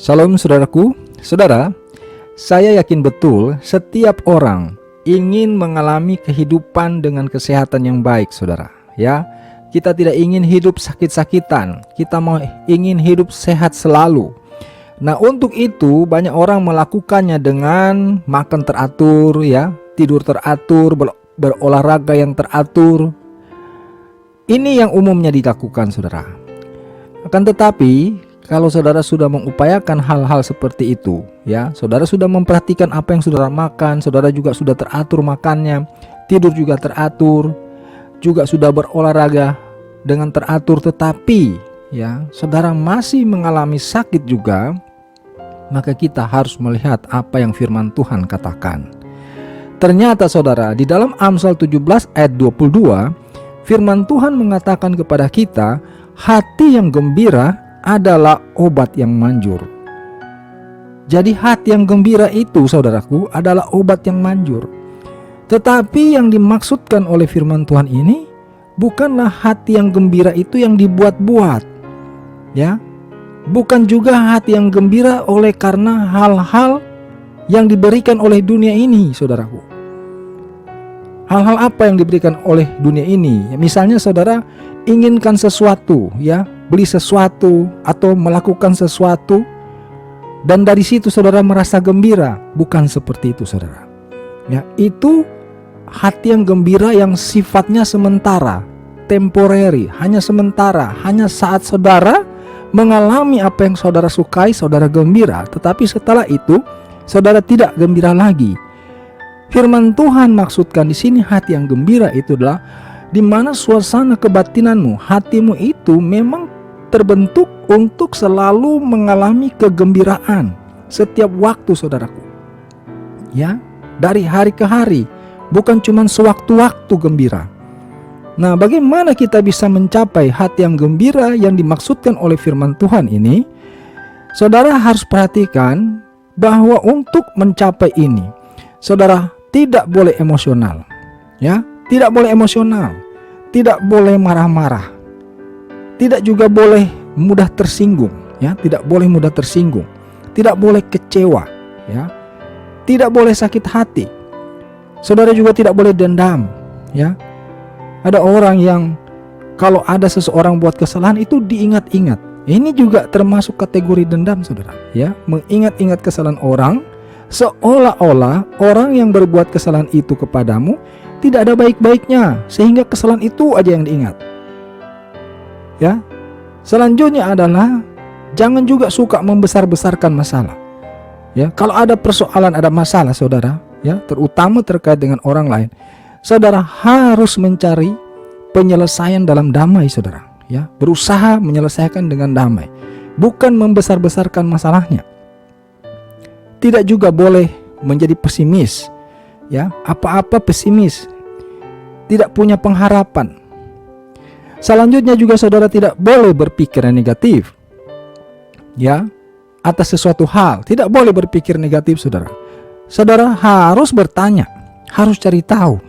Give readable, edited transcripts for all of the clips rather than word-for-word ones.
Shalom saudaraku, saudara, saya yakin betul setiap orang ingin mengalami kehidupan dengan kesehatan yang baik, saudara. Ya, kita tidak ingin hidup sakit-sakitan, kita ingin hidup sehat selalu. Nah, untuk itu banyak orang melakukannya dengan makan teratur, ya, tidur teratur, berolahraga yang teratur. Ini yang umumnya dilakukan, saudara. Akan tetapi kalau saudara sudah mengupayakan hal-hal seperti itu, ya, saudara sudah memperhatikan apa yang saudara makan, saudara juga sudah teratur makannya, tidur juga teratur, juga sudah berolahraga dengan teratur, tetapi ya, saudara masih mengalami sakit juga, maka kita harus melihat apa yang firman Tuhan katakan. Ternyata saudara, di dalam Amsal 17 ayat 22, firman Tuhan mengatakan kepada kita, hati yang gembira adalah obat yang manjur. Jadi hati yang gembira itu, saudaraku, adalah obat yang manjur. Tetapi yang dimaksudkan oleh firman Tuhan ini bukanlah hati yang gembira itu yang dibuat-buat, ya. Bukan juga hati yang gembira oleh karena hal-hal yang diberikan oleh dunia ini, saudaraku. Hal-hal apa yang diberikan oleh dunia ini? Ya, misalnya saudara inginkan sesuatu, ya, beli sesuatu atau melakukan sesuatu, dan dari situ saudara merasa gembira. Bukan seperti itu, saudara. Ya, itu hati yang gembira yang sifatnya sementara, temporary, hanya sementara, hanya saat saudara mengalami apa yang saudara sukai, saudara gembira. Tetapi setelah itu saudara tidak gembira lagi. Firman Tuhan maksudkan di sini hati yang gembira itu adalah di mana suasana kebatinanmu, hatimu itu memang terbentuk untuk selalu mengalami kegembiraan setiap waktu, saudaraku. Ya, dari hari ke hari, bukan cuma sewaktu-waktu gembira. Nah, bagaimana kita bisa mencapai hati yang gembira yang dimaksudkan oleh firman Tuhan ini? Saudara harus perhatikan bahwa untuk mencapai ini, saudara tidak boleh emosional, ya, tidak boleh emosional, tidak boleh marah-marah, tidak juga boleh mudah tersinggung, ya, tidak boleh mudah tersinggung, tidak boleh kecewa, ya, tidak boleh sakit hati. Saudara juga tidak boleh dendam, ya. Ada orang yang kalau ada seseorang buat kesalahan itu diingat-ingat. Ini juga termasuk kategori dendam, saudara, ya, mengingat-ingat kesalahan orang. Seolah-olah orang yang berbuat kesalahan itu kepadamu tidak ada baik-baiknya, sehingga kesalahan itu aja yang diingat. Ya. Selanjutnya adalah jangan juga suka membesar-besarkan masalah. Ya, kalau ada persoalan, ada masalah, saudara, ya, terutama terkait dengan orang lain, saudara harus mencari penyelesaian dalam damai, saudara, ya, berusaha menyelesaikan dengan damai, bukan membesar-besarkan masalahnya. Tidak juga boleh menjadi pesimis, ya, apa-apa pesimis, tidak punya pengharapan. Selanjutnya juga saudara tidak boleh berpikir negatif, ya, atas sesuatu hal. Tidak boleh berpikir negatif, saudara. Saudara harus bertanya, harus cari tahu,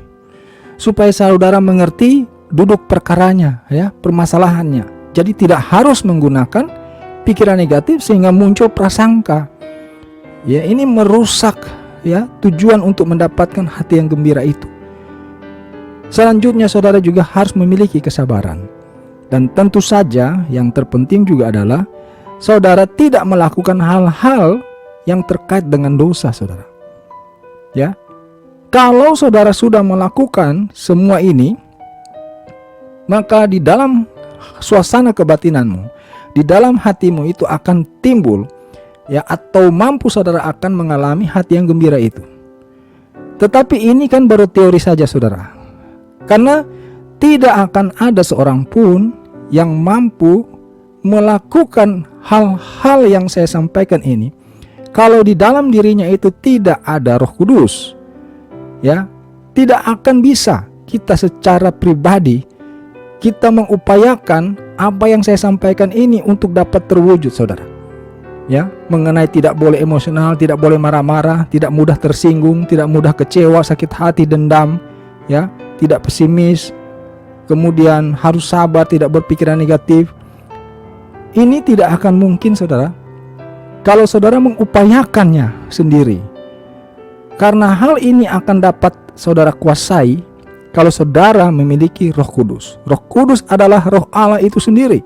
supaya saudara mengerti duduk perkaranya, ya, permasalahannya. Jadi tidak harus menggunakan pikiran negatif sehingga muncul prasangka. Ya, ini merusak, ya, tujuan untuk mendapatkan hati yang gembira itu. Selanjutnya saudara juga harus memiliki kesabaran. Dan tentu saja yang terpenting juga adalah saudara tidak melakukan hal-hal yang terkait dengan dosa, saudara. Ya. Kalau saudara sudah melakukan semua ini, maka di dalam suasana kebatinanmu, di dalam hatimu itu akan timbul, ya, atau mampu saudara akan mengalami hati yang gembira itu. Tetapi ini kan baru teori saja, saudara. Karena tidak akan ada seorang pun yang mampu melakukan hal-hal yang saya sampaikan ini kalau di dalam dirinya itu tidak ada Roh Kudus. Ya, tidak akan bisa kita secara pribadi kita mengupayakan apa yang saya sampaikan ini untuk dapat terwujud, saudara. Ya, mengenai tidak boleh emosional, tidak boleh marah-marah, tidak mudah tersinggung, tidak mudah kecewa, sakit hati, dendam, ya, tidak pesimis, kemudian harus sabar, tidak berpikiran negatif. Ini tidak akan mungkin, saudara, kalau saudara mengupayakannya sendiri. Karena hal ini akan dapat saudara kuasai kalau saudara memiliki Roh Kudus. Roh Kudus adalah Roh Allah itu sendiri.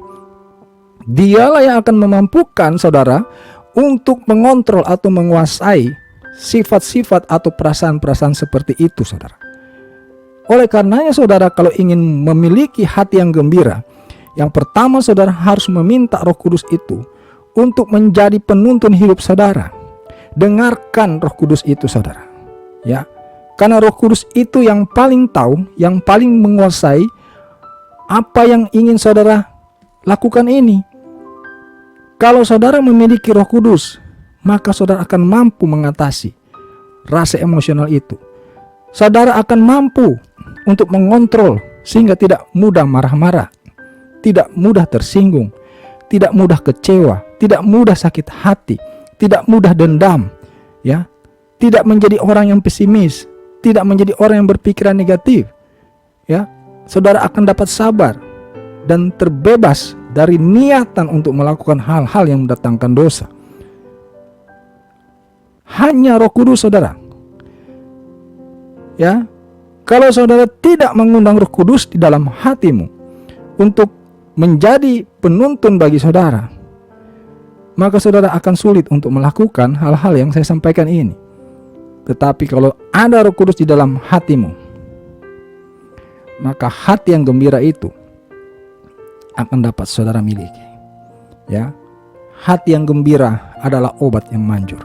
Dialah yang akan memampukan saudara untuk mengontrol atau menguasai sifat-sifat atau perasaan-perasaan seperti itu, saudara. Oleh karenanya saudara, kalau ingin memiliki hati yang gembira, yang pertama saudara harus meminta Roh Kudus itu untuk menjadi penuntun hidup saudara. Dengarkan Roh Kudus itu, saudara. Ya, karena Roh Kudus itu yang paling tahu, yang paling menguasai apa yang ingin saudara lakukan ini. Kalau saudara memiliki Roh Kudus, maka saudara akan mampu mengatasi rasa emosional itu. Saudara akan mampu untuk mengontrol sehingga tidak mudah marah-marah, tidak mudah tersinggung, tidak mudah kecewa, tidak mudah sakit hati, tidak mudah dendam, ya, tidak menjadi orang yang pesimis, tidak menjadi orang yang berpikiran negatif, ya. Saudara akan dapat sabar dan terbebas dari niatan untuk melakukan hal-hal yang mendatangkan dosa. Hanya Roh Kudus, saudara. Ya, kalau saudara tidak mengundang Roh Kudus di dalam hatimu untuk menjadi penuntun bagi saudara, maka saudara akan sulit untuk melakukan hal-hal yang saya sampaikan ini. Tetapi kalau ada Roh Kudus di dalam hatimu, maka hati yang gembira itu akan dapat saudara miliki. Ya, hati yang gembira adalah obat yang manjur.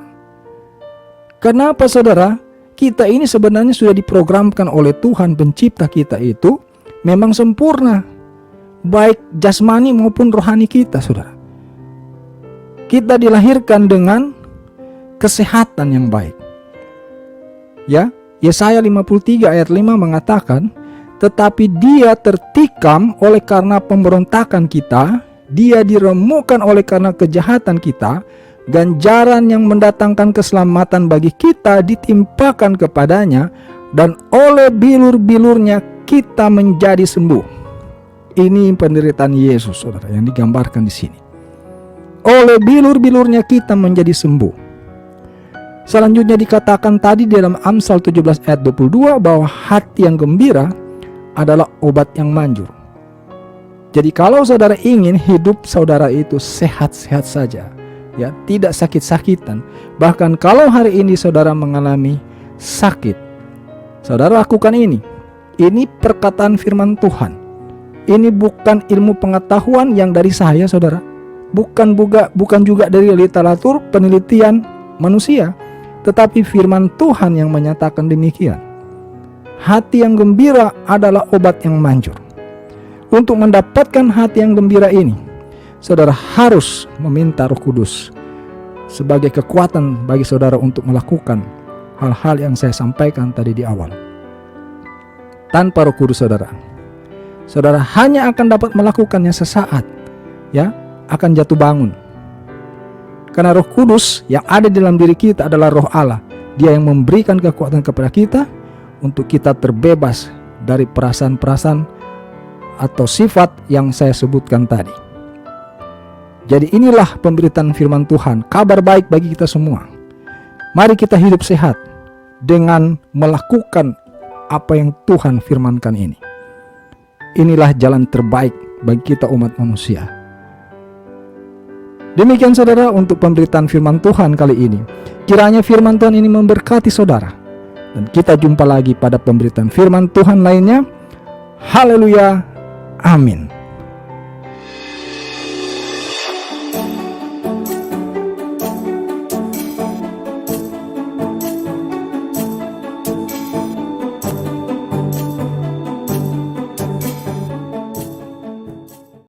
Kenapa, saudara? Kita ini sebenarnya sudah diprogramkan oleh Tuhan pencipta kita itu memang sempurna, baik jasmani maupun rohani kita, saudara. Kita dilahirkan dengan kesehatan yang baik. Ya, Yesaya 53 ayat 5 mengatakan, tetapi dia tertikam oleh karena pemberontakan kita, dia diremukkan oleh karena kejahatan kita, ganjaran yang mendatangkan keselamatan bagi kita ditimpakan kepadanya, dan oleh bilur-bilurnya kita menjadi sembuh. Ini penderitaan Yesus, saudara, yang digambarkan di sini. Oleh bilur-bilurnya kita menjadi sembuh. Selanjutnya dikatakan tadi dalam Amsal 17 ayat 22 bahwa hati yang gembira adalah obat yang manjur. Jadi kalau saudara ingin hidup saudara itu sehat-sehat saja, ya, tidak sakit-sakitan, bahkan kalau hari ini saudara mengalami sakit, saudara lakukan ini. Ini perkataan firman Tuhan. Ini bukan ilmu pengetahuan yang dari saya, saudara. Bukan juga dari literatur penelitian manusia, tetapi firman Tuhan yang menyatakan demikian. Hati yang gembira adalah obat yang manjur. Untuk mendapatkan hati yang gembira ini, saudara harus meminta Roh Kudus sebagai kekuatan bagi saudara untuk melakukan hal-hal yang saya sampaikan tadi di awal. Tanpa Roh Kudus, saudara hanya akan dapat melakukannya sesaat, ya, akan jatuh bangun. Karena Roh Kudus yang ada di dalam diri kita adalah Roh Allah. Dia yang memberikan kekuatan kepada kita untuk kita terbebas dari perasaan-perasaan atau sifat yang saya sebutkan tadi. Jadi inilah pemberitaan firman Tuhan, kabar baik bagi kita semua. Mari kita hidup sehat dengan melakukan apa yang Tuhan firmankan ini. Inilah jalan terbaik bagi kita umat manusia. Demikian, saudara, untuk pemberitaan firman Tuhan kali ini. Kiranya firman Tuhan ini memberkati saudara. Dan kita jumpa lagi pada pemberitaan firman Tuhan lainnya. Haleluya. Amin.